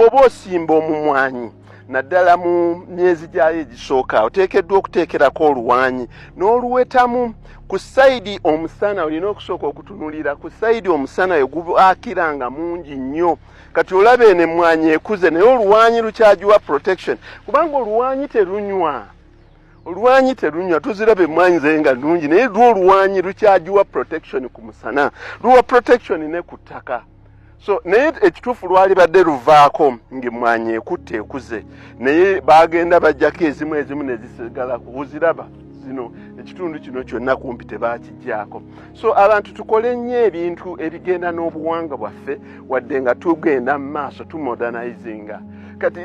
bw'oba osimba omumwanyi naddala mu myezi gyayo egisooka oteekeddwa okuteekerako oluwanyi n'oluwetamu ku sayidi omusana olina okusooka okutunulira ku sayidi omusana we gubaakira nga mungi nnyo kati olaba eno emmwanyi ekuze naye oluwanyi lukyagiwa protection kubanga oluwanyi terunywa tuziraba emmwanyi zaye nga nnungi naye lwo oluwanyi lukyagiwa protection ku musana luwa protection ne ku ttaka so naye ekituufu lwali badde luvaako ng'emmwanyi ekutte ekuze naye baagenda bajjako ezimu ne zisigala kuziraba zino ekitundu kino kyonna kumpi tebaakijjaako so abantu tukole nnyo ebintu ebigenda n'obuwanga bwaffe wadde nga tugenda mu maaso tumodernizinga kati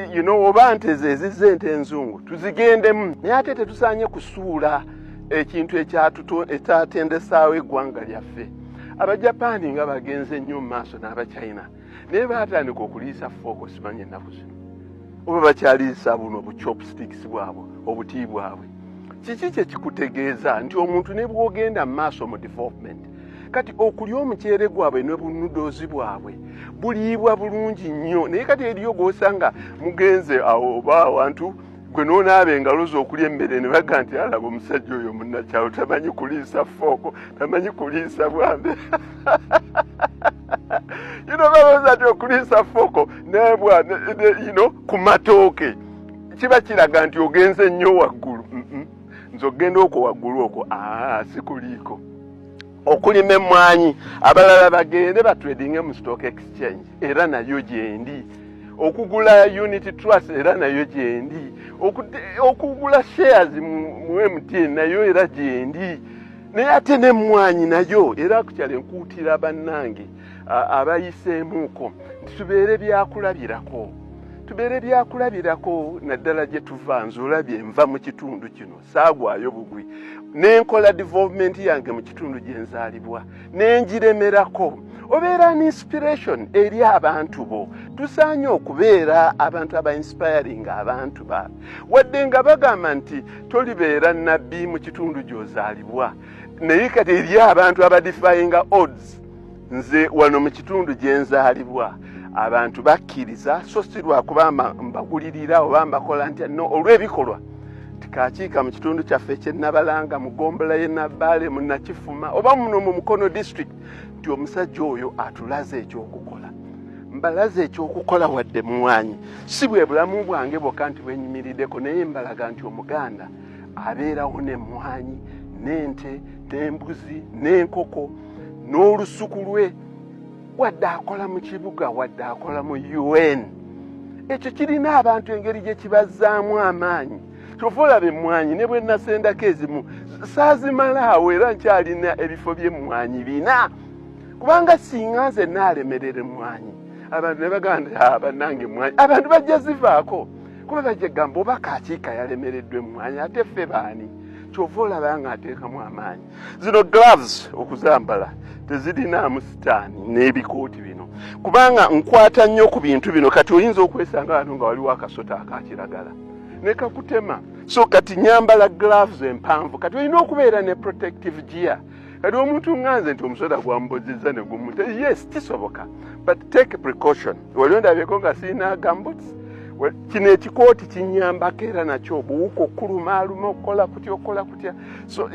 oba nte ezizza ente enzungu tuzigendemu naye ate tetusaanye kusuula ekintu ekyatendesaawo eggwanga lyaffe abajapaani nga bagenze nnyo mu maaso n'abachina naye baatandika okuliisa fooko simanye ennaku zino oba bakyaliisa buno buchopsticks bwabwe obuti bwabwe kiki kye kikutegeeza nti omuntu ne bw'ogenda mu maaso mu development kati okulya omuceere gwabwe ne bunudoozi bwabwe buliibwa bulungi nnyo naye kati eriyo gw'osanga mugenze awo oba awantu gwe n'onaaba engalo ze okulya emmere ne baga nti alaba omusajja oyo munnakyalo tamanyi kuliisa fooko tamanyi kuliisa bwambe balowooza nti okuliisa fooko ku matooke kiba kiraga nti ogenze nnyo waggulu nze ogenda okwo waggulu okwo sikuliiko okulima emmwanyi abalala bagende batradinge mu stock exchange era nayo gyendi okugula unity trust era nayo gyendi okugula shares mu MTN nayo era gyendi naye ate n'emmwanyi nayo era kukyala enkuutira bannange abayiseemuuko nti tubeere byakulabirako naddala gye tuva nze olabye nva mu kitundu kino saagwayo bugwi n'enkola development yange mu kitundu gye nzaalibwa n'engiremerako obeera ne inspiration eri abantu bo tusaanye okubeera abantu aba-inspiring abantu baabwe wadde nga bagamba nti tolibeera nabbi mu kitundu gy'ozaalibwa naye kati eri abantu abadifyinga odds nze wano mu kitundu gye nzaalibwa abantu bakkiriza so si lwakuba mbagulirira oba mbakola ntya no olw'ebikolwa tikakiika mu kitundu kyaffe ekyennabalanga mu Gombola y'e Nabbaale mu Nakifuma oba muno mu Mukono district nti omusajja oyo atulaze ekyokukola mbalaze ekyokukola wadde mmwanyi si bwe bulamu bwange bwokka nti bwenyimiriddeko naye mbalaga nti omuganda abeerawo n'emmwanyi n'ente n'embuzi n'enkoko n'olusuku lwe wadde akola mu kibuga wadde akola mu UN ekyo kirina abantu engeri gye kibazzaamu amaanyi kyova olaba emmwanyi ne bwe nasendako ezimu saazimalaawo era nkyalina ebifo by'emmwanyi 4 kubanga singa nze naalemerera emmwanyi abantu ne bagamba bannange emmwanyi abantu bajja zivaako kuba bajja gamba oba kaakiika yalemereddwa emmwanyi ate ffe baani kyova olaba nga ateekamu amaanyi zino gloves okuzambala tezirinaamu sitaani n'ebikooti bino kubanga nkwata nnyo ku bintu bino kati oyinza okwesanga wano nga waliwo akasota akakiragala ne kakutema so kati nyambala gloves empanvu kati olina okubeera ne protective gear kati omuntu nganze nti omusota gwambozezza ne gumuta yes kisoboka but take a precaution wali ondabyeko nga sirina gumboots kino ekikooti kinyambako era nakyo obuwuka okulumaaluma okukola kutya so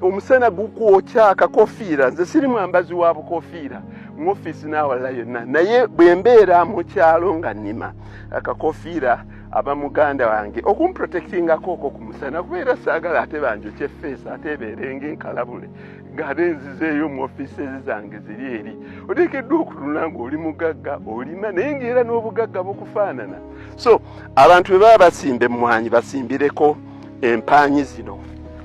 omusana gukwokya akakofiira nze siri mwambazi wa bukofiira mu ofiisi n'awalala yonna naye bwe mbeera mu kyalo nga nnima akakofiira abamuganda wange okumprotectingako okwo ku musana kubeera saagala ate banjokye feesi ate ebeerenga enkalabule ng'ate nzizeeyo mu ofiisi zange ziri eri oteekeddwa okutunula ng'oli mugagga olima naye ng'era n'obugagga bukufaanana so abantu bwe baba basimba emmwanyi basimbireko empaanyi zino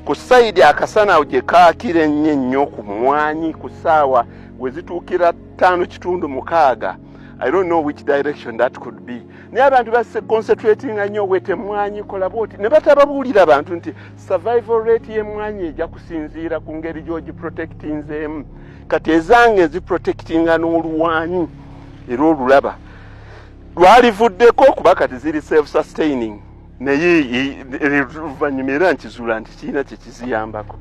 ku sayidi akasana gye kaakira ennyo ku mmwanyi ku ssaawa we zituukira 5.6 I don't know which direction that could be. Naye abantu base concentrating nnyo wete mmwanyi kola bwoti ne batababuulira abantu nti survival rate y'emmwanyi ejja kusinziira ku ngeri gy'ogi protectinzeemu kati ezange ziprotectinga n'oluwanyi era olulaba lwalivuddeko kuba kati ziri self-sustaining naye oluvannyuma era nkizuula nti kirina kye kiziyambako.